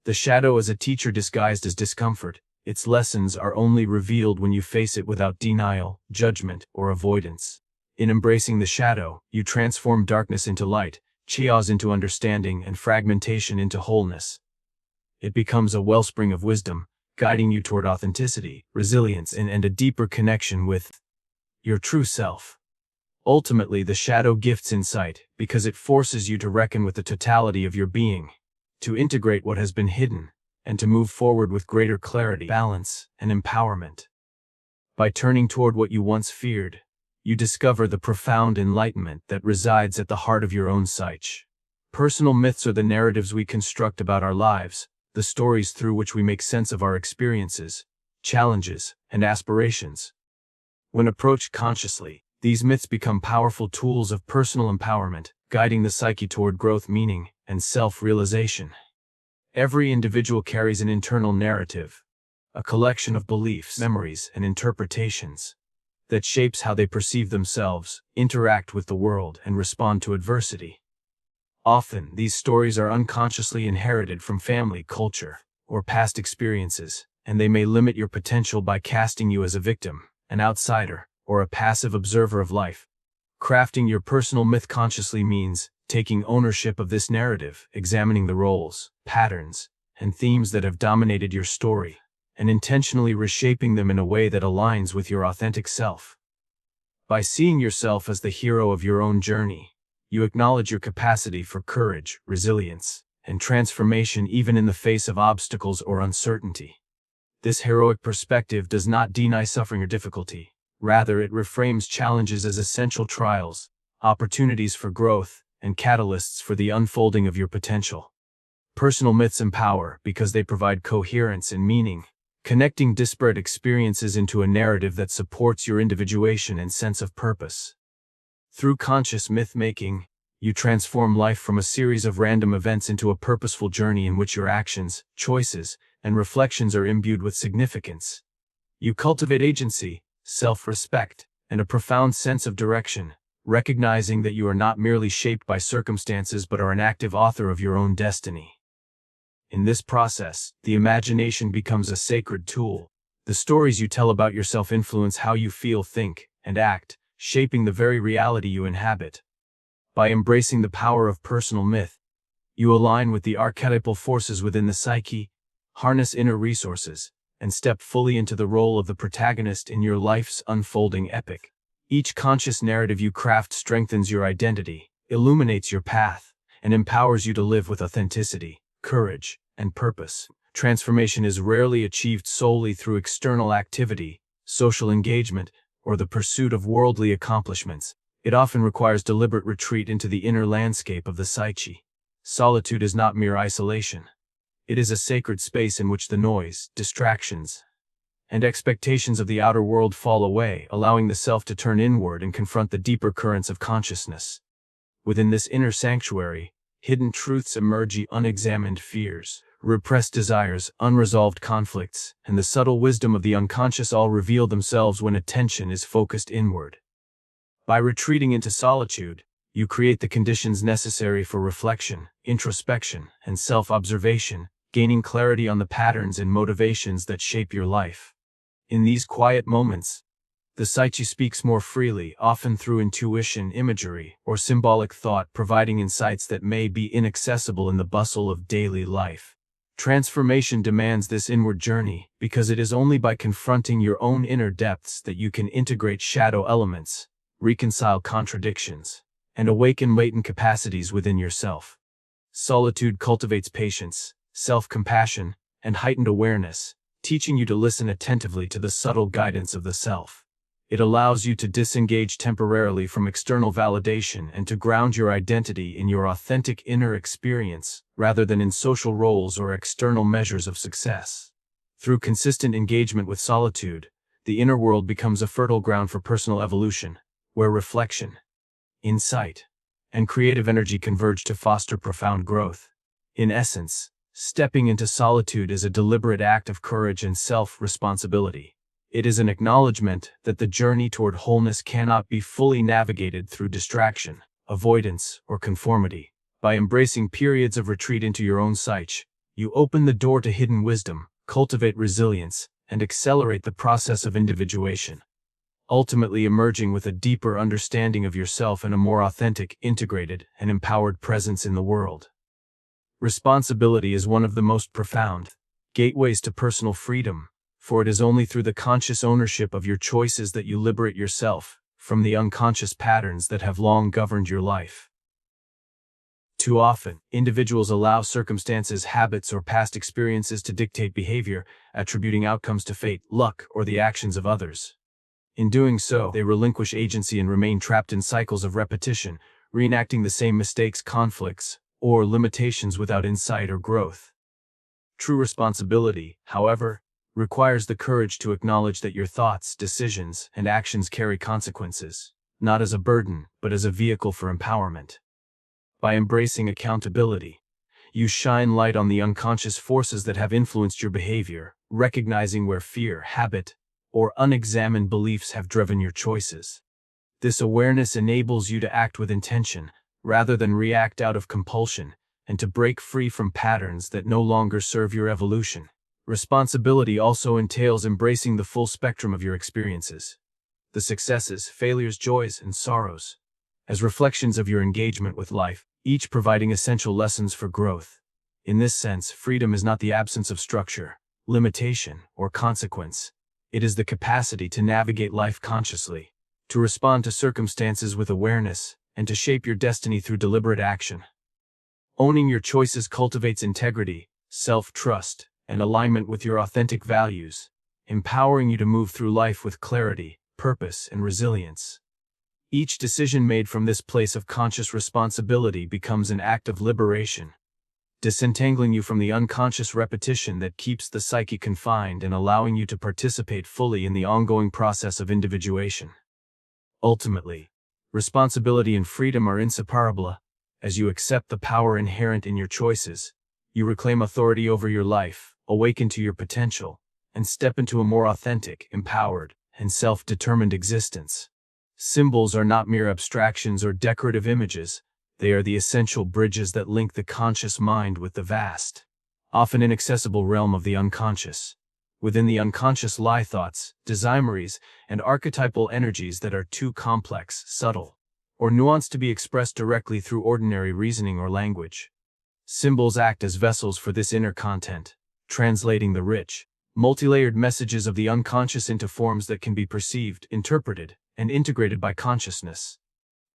The shadow is a teacher disguised as discomfort. Its lessons are only revealed when you face it without denial, judgment, or avoidance. In embracing the shadow, you transform darkness into light, chaos into understanding, and fragmentation into wholeness. It becomes a wellspring of wisdom, guiding you toward authenticity, resilience, and a deeper connection with your true self. Ultimately, the shadow gifts insight because it forces you to reckon with the totality of your being, to integrate what has been hidden, and to move forward with greater clarity, balance, and empowerment. By turning toward what you once feared, you discover the profound enlightenment that resides at the heart of your own psyche. Personal myths are the narratives we construct about our lives, the stories through which we make sense of our experiences, challenges, and aspirations. When approached consciously, these myths become powerful tools of personal empowerment, guiding the psyche toward growth, meaning, and self-realization. Every individual carries an internal narrative, a collection of beliefs, memories, and interpretations that shapes how they perceive themselves, interact with the world, and respond to adversity. Often, these stories are unconsciously inherited from family, culture, or past experiences, and they may limit your potential by casting you as a victim, an outsider, or a passive observer of life. Crafting your personal myth consciously means taking ownership of this narrative, examining the roles, patterns, and themes that have dominated your story, and intentionally reshaping them in a way that aligns with your authentic self. By seeing yourself as the hero of your own journey, you acknowledge your capacity for courage, resilience, and transformation even in the face of obstacles or uncertainty. This heroic perspective does not deny suffering or difficulty. Rather, it reframes challenges as essential trials, opportunities for growth, and catalysts for the unfolding of your potential. Personal myths empower because they provide coherence and meaning, connecting disparate experiences into a narrative that supports your individuation and sense of purpose. Through conscious myth-making, you transform life from a series of random events into a purposeful journey in which your actions, choices, and reflections are imbued with significance. You cultivate agency, self-respect, and a profound sense of direction, recognizing that you are not merely shaped by circumstances but are an active author of your own destiny. In this process, the imagination becomes a sacred tool. The stories you tell about yourself influence how you feel, think, and act, shaping the very reality you inhabit. By embracing the power of personal myth, you align with the archetypal forces within the psyche, harness inner resources, and step fully into the role of the protagonist in your life's unfolding epic. Each conscious narrative you craft strengthens your identity, illuminates your path, and empowers you to live with authenticity, courage, and purpose. Transformation is rarely achieved solely through external activity, social engagement, or the pursuit of worldly accomplishments. It often requires deliberate retreat into the inner landscape of the psyche. Solitude is not mere isolation. It is a sacred space in which the noise, distractions, and expectations of the outer world fall away, allowing the self to turn inward and confront the deeper currents of consciousness. Within this inner sanctuary, hidden truths emerge, unexamined fears, repressed desires, unresolved conflicts, and the subtle wisdom of the unconscious all reveal themselves when attention is focused inward. By retreating into solitude, you create the conditions necessary for reflection, introspection, and self-observation, gaining clarity on the patterns and motivations that shape your life. In these quiet moments, the psyche speaks more freely, often through intuition, imagery, or symbolic thought, providing insights that may be inaccessible in the bustle of daily life. Transformation demands this inward journey, because it is only by confronting your own inner depths that you can integrate shadow elements, reconcile contradictions, and awaken latent capacities within yourself. Solitude cultivates patience, self-compassion, and heightened awareness, teaching you to listen attentively to the subtle guidance of the self. It allows you to disengage temporarily from external validation and to ground your identity in your authentic inner experience, rather than in social roles or external measures of success. Through consistent engagement with solitude, the inner world becomes a fertile ground for personal evolution, where reflection, insight, and creative energy converge to foster profound growth. In essence, stepping into solitude is a deliberate act of courage and self-responsibility. It is an acknowledgement that the journey toward wholeness cannot be fully navigated through distraction, avoidance, or conformity. By embracing periods of retreat into your own psyche, you open the door to hidden wisdom, cultivate resilience, and accelerate the process of individuation, ultimately emerging with a deeper understanding of yourself and a more authentic, integrated, and empowered presence in the world. Responsibility is one of the most profound gateways to personal freedom, for it is only through the conscious ownership of your choices that you liberate yourself from the unconscious patterns that have long governed your life. Too often, individuals allow circumstances, habits, or past experiences to dictate behavior, attributing outcomes to fate, luck, or the actions of others. In doing so, they relinquish agency and remain trapped in cycles of repetition, reenacting the same mistakes, conflicts, or limitations without insight or growth. True responsibility, however, requires the courage to acknowledge that your thoughts, decisions, and actions carry consequences, not as a burden, but as a vehicle for empowerment. By embracing accountability, you shine light on the unconscious forces that have influenced your behavior, recognizing where fear, habit, or unexamined beliefs have driven your choices. This awareness enables you to act with intention, rather than react out of compulsion, and to break free from patterns that no longer serve your evolution. Responsibility also entails embracing the full spectrum of your experiences, the successes, failures, joys, and sorrows, as reflections of your engagement with life, each providing essential lessons for growth. In this sense, freedom is not the absence of structure, limitation, or consequence. It is the capacity to navigate life consciously, to respond to circumstances with awareness, and to shape your destiny through deliberate action. Owning your choices cultivates integrity, self-trust, and alignment with your authentic values, empowering you to move through life with clarity, purpose, and resilience. Each decision made from this place of conscious responsibility becomes an act of liberation, disentangling you from the unconscious repetition that keeps the psyche confined and allowing you to participate fully in the ongoing process of individuation. Ultimately, responsibility and freedom are inseparable. As you accept the power inherent in your choices, you reclaim authority over your life, awaken to your potential, and step into a more authentic, empowered, and self-determined existence. Symbols are not mere abstractions or decorative images, they are the essential bridges that link the conscious mind with the vast, often inaccessible realm of the unconscious. Within the unconscious lie thoughts, desires, and archetypal energies that are too complex, subtle, or nuanced to be expressed directly through ordinary reasoning or language. Symbols act as vessels for this inner content, translating the rich, multi-layered messages of the unconscious into forms that can be perceived, interpreted, and integrated by consciousness.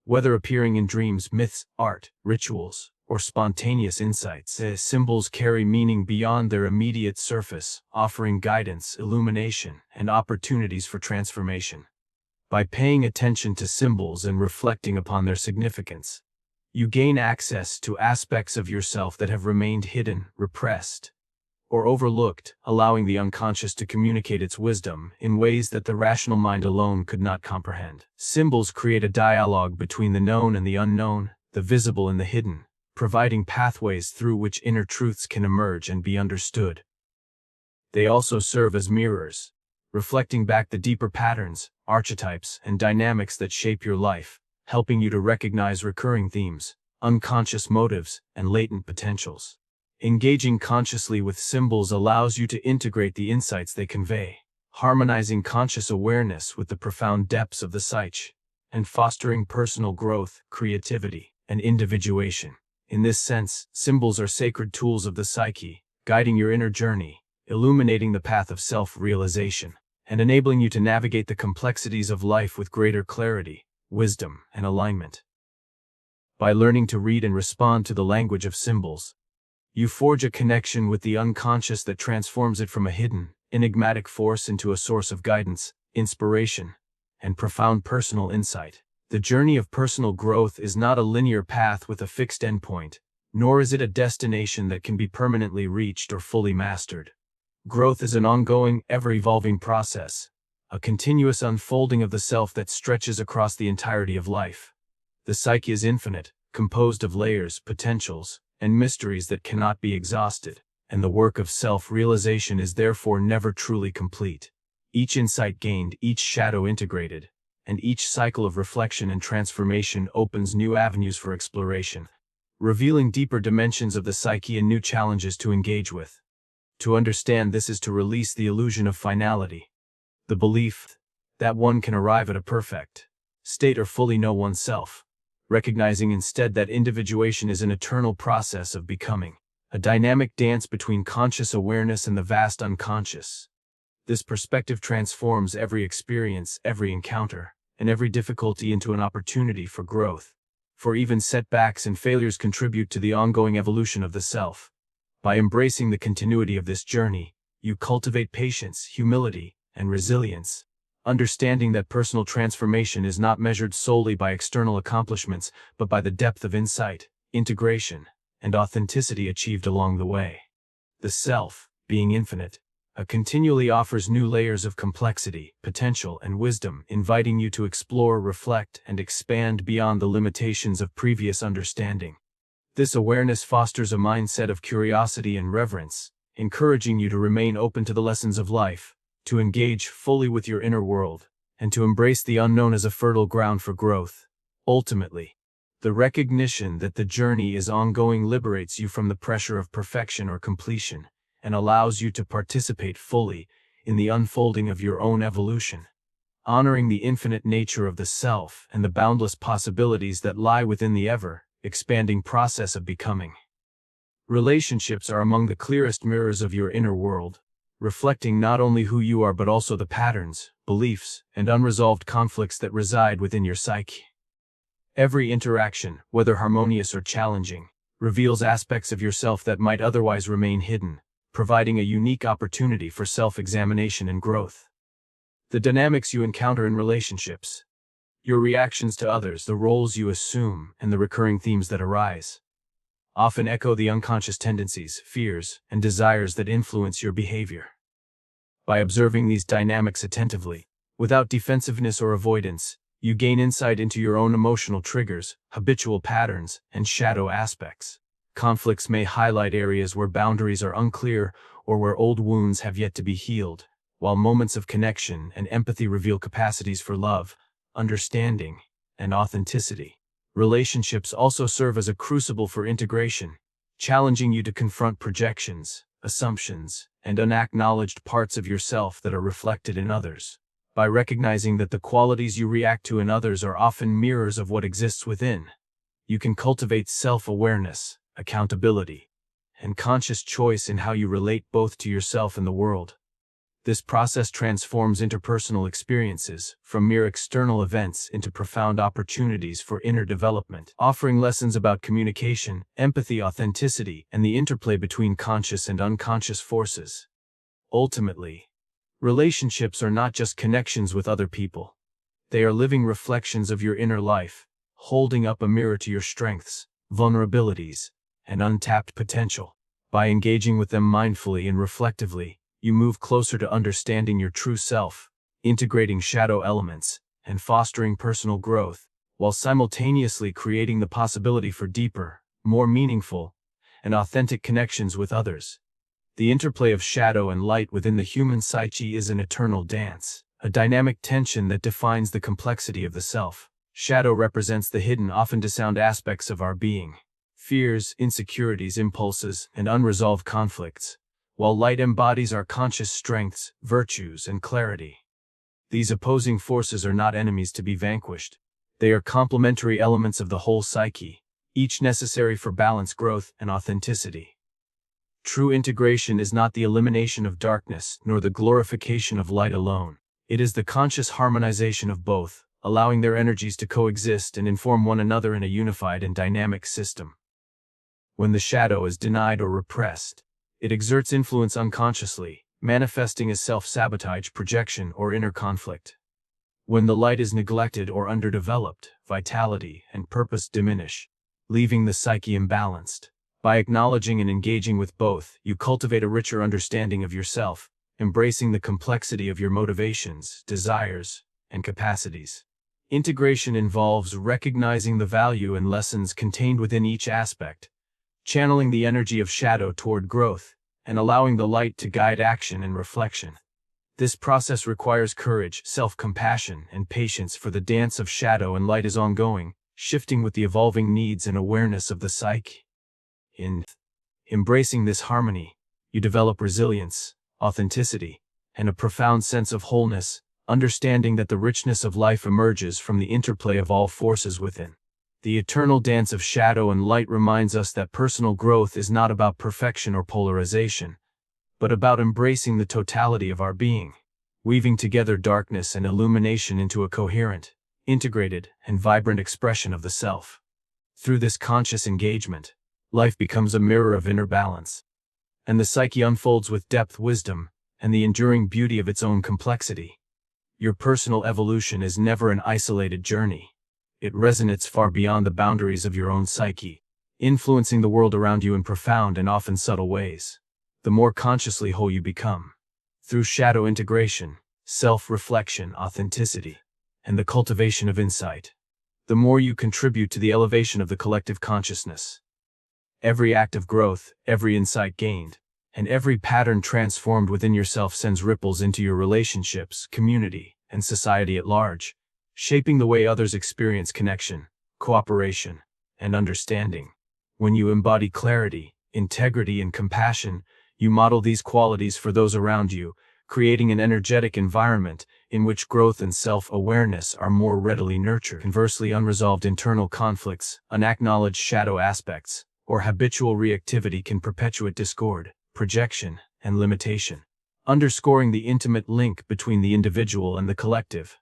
Whether appearing in dreams, myths, art, rituals, or spontaneous insights, symbols carry meaning beyond their immediate surface, offering guidance, illumination, and opportunities for transformation. By paying attention to symbols and reflecting upon their significance, you gain access to aspects of yourself that have remained hidden, repressed, or overlooked, allowing the unconscious to communicate its wisdom in ways that the rational mind alone could not comprehend. Symbols create a dialogue between the known and the unknown, the visible and the hidden, providing pathways through which inner truths can emerge and be understood. They also serve as mirrors, reflecting back the deeper patterns, archetypes, and dynamics that shape your life, helping you to recognize recurring themes, unconscious motives, and latent potentials. Engaging consciously with symbols allows you to integrate the insights they convey, harmonizing conscious awareness with the profound depths of the psyche, and fostering personal growth, creativity, and individuation. In this sense, symbols are sacred tools of the psyche, guiding your inner journey, illuminating the path of self-realization, and enabling you to navigate the complexities of life with greater clarity, wisdom, and alignment. By learning to read and respond to the language of symbols, you forge a connection with the unconscious that transforms it from a hidden, enigmatic force into a source of guidance, inspiration, and profound personal insight. The journey of personal growth is not a linear path with a fixed endpoint, nor is it a destination that can be permanently reached or fully mastered. Growth is an ongoing, ever-evolving process, a continuous unfolding of the self that stretches across the entirety of life. The psyche is infinite, composed of layers, potentials, and mysteries that cannot be exhausted, and the work of self-realization is therefore never truly complete. Each insight gained, each shadow integrated, and each cycle of reflection and transformation opens new avenues for exploration, revealing deeper dimensions of the psyche and new challenges to engage with. To understand this is to release the illusion of finality, the belief that one can arrive at a perfect state or fully know oneself, recognizing instead that individuation is an eternal process of becoming, a dynamic dance between conscious awareness and the vast unconscious. This perspective transforms every experience, every encounter, and every difficulty into an opportunity for growth, for even setbacks and failures contribute to the ongoing evolution of the self. By embracing the continuity of this journey, you cultivate patience, humility, and resilience, understanding that personal transformation is not measured solely by external accomplishments, but by the depth of insight, integration, and authenticity achieved along the way. The self, being infinite, continually offers new layers of complexity, potential, and wisdom, inviting you to explore, reflect, and expand beyond the limitations of previous understanding. This awareness fosters a mindset of curiosity and reverence, encouraging you to remain open to the lessons of life, to engage fully with your inner world, and to embrace the unknown as a fertile ground for growth. Ultimately, the recognition that the journey is ongoing liberates you from the pressure of perfection or completion, and allows you to participate fully in the unfolding of your own evolution, honoring the infinite nature of the self and the boundless possibilities that lie within the ever-expanding process of becoming. Relationships are among the clearest mirrors of your inner world, reflecting not only who you are but also the patterns, beliefs, and unresolved conflicts that reside within your psyche. Every interaction, whether harmonious or challenging, reveals aspects of yourself that might otherwise remain hidden, providing a unique opportunity for self-examination and growth. The dynamics you encounter in relationships, your reactions to others, the roles you assume, and the recurring themes that arise, often echo the unconscious tendencies, fears, and desires that influence your behavior. By observing these dynamics attentively, without defensiveness or avoidance, you gain insight into your own emotional triggers, habitual patterns, and shadow aspects. Conflicts may highlight areas where boundaries are unclear or where old wounds have yet to be healed, while moments of connection and empathy reveal capacities for love, understanding, and authenticity. Relationships also serve as a crucible for integration, challenging you to confront projections, assumptions, and unacknowledged parts of yourself that are reflected in others. By recognizing that the qualities you react to in others are often mirrors of what exists within, you can cultivate self-awareness, accountability, and conscious choice in how you relate both to yourself and the world. This process transforms interpersonal experiences from mere external events into profound opportunities for inner development, offering lessons about communication, empathy, authenticity, and the interplay between conscious and unconscious forces. Ultimately, relationships are not just connections with other people. They are living reflections of your inner life, holding up a mirror to your strengths, vulnerabilities, and untapped potential. By engaging with them mindfully and reflectively, you move closer to understanding your true self, integrating shadow elements, and fostering personal growth, while simultaneously creating the possibility for deeper, more meaningful, and authentic connections with others. The interplay of shadow and light within the human psyche is an eternal dance, a dynamic tension that defines the complexity of the self. Shadow represents the hidden, often dissound aspects of our being: fears, insecurities, impulses, and unresolved conflicts, while light embodies our conscious strengths, virtues, and clarity. These opposing forces are not enemies to be vanquished. They are complementary elements of the whole psyche, each necessary for balance, growth, and authenticity. True integration is not the elimination of darkness, nor the glorification of light alone. It is the conscious harmonization of both, allowing their energies to coexist and inform one another in a unified and dynamic system. When the shadow is denied or repressed, it exerts influence unconsciously, manifesting as self-sabotage, projection, or inner conflict. When the light is neglected or underdeveloped, vitality and purpose diminish, leaving the psyche imbalanced. By acknowledging and engaging with both, you cultivate a richer understanding of yourself, embracing the complexity of your motivations, desires, and capacities. Integration involves recognizing the value and lessons contained within each aspect, channeling the energy of shadow toward growth, and allowing the light to guide action and reflection. This process requires courage, self-compassion, and patience, for the dance of shadow and light is ongoing, shifting with the evolving needs and awareness of the psyche. In embracing this harmony, you develop resilience, authenticity, and a profound sense of wholeness, understanding that the richness of life emerges from the interplay of all forces within. The eternal dance of shadow and light reminds us that personal growth is not about perfection or polarization, but about embracing the totality of our being, weaving together darkness and illumination into a coherent, integrated, and vibrant expression of the self. Through this conscious engagement, life becomes a mirror of inner balance, and the psyche unfolds with depth, wisdom, and the enduring beauty of its own complexity. Your personal evolution is never an isolated journey. It resonates far beyond the boundaries of your own psyche, influencing the world around you in profound and often subtle ways. The more consciously whole you become, through shadow integration, self-reflection, authenticity, and the cultivation of insight, the more you contribute to the elevation of the collective consciousness. Every act of growth, every insight gained, and every pattern transformed within yourself sends ripples into your relationships, community, and society at large, shaping the way others experience connection, cooperation, and understanding. When you embody clarity, integrity, and compassion, you model these qualities for those around you, creating an energetic environment in which growth and self-awareness are more readily nurtured. Conversely, unresolved internal conflicts, unacknowledged shadow aspects, or habitual reactivity can perpetuate discord, projection, and limitation, underscoring the intimate link between the individual and the collective.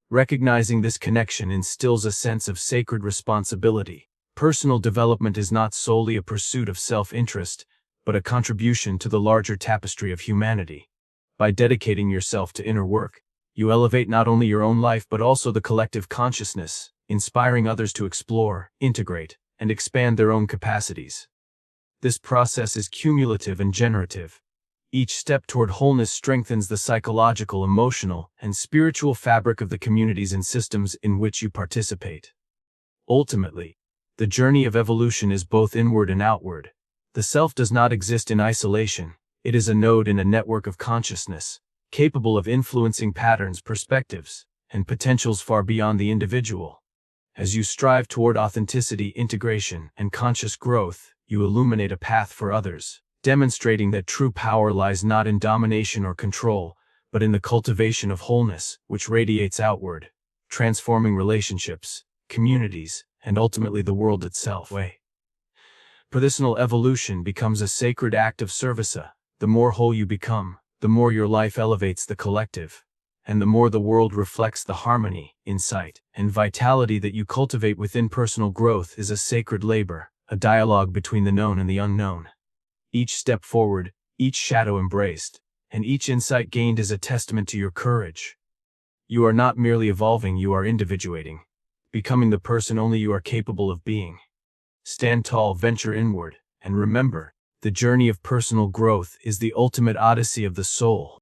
Recognizing this connection instills a sense of sacred responsibility. Personal development is not solely a pursuit of self-interest, but a contribution to the larger tapestry of humanity. By dedicating yourself to inner work, you elevate not only your own life but also the collective consciousness, inspiring others to explore, integrate, and expand their own capacities. This process is cumulative and generative. Each step toward wholeness strengthens the psychological, emotional, and spiritual fabric of the communities and systems in which you participate. Ultimately, the journey of evolution is both inward and outward. The self does not exist in isolation. It is a node in a network of consciousness, capable of influencing patterns, perspectives, and potentials far beyond the individual. As you strive toward authenticity, integration, and conscious growth, you illuminate a path for others, demonstrating that true power lies not in domination or control, but in the cultivation of wholeness, which radiates outward, transforming relationships, communities, and ultimately the world itself. Personal evolution becomes a sacred act of service. The more whole you become, the more your life elevates the collective, and the more the world reflects the harmony, insight, and vitality that you cultivate within. Personal growth is a sacred labor, a dialogue between the known and the unknown. Each step forward, each shadow embraced, and each insight gained is a testament to your courage. You are not merely evolving, you are individuating, becoming the person only you are capable of being. Stand tall, venture inward, and remember, the journey of personal growth is the ultimate odyssey of the soul.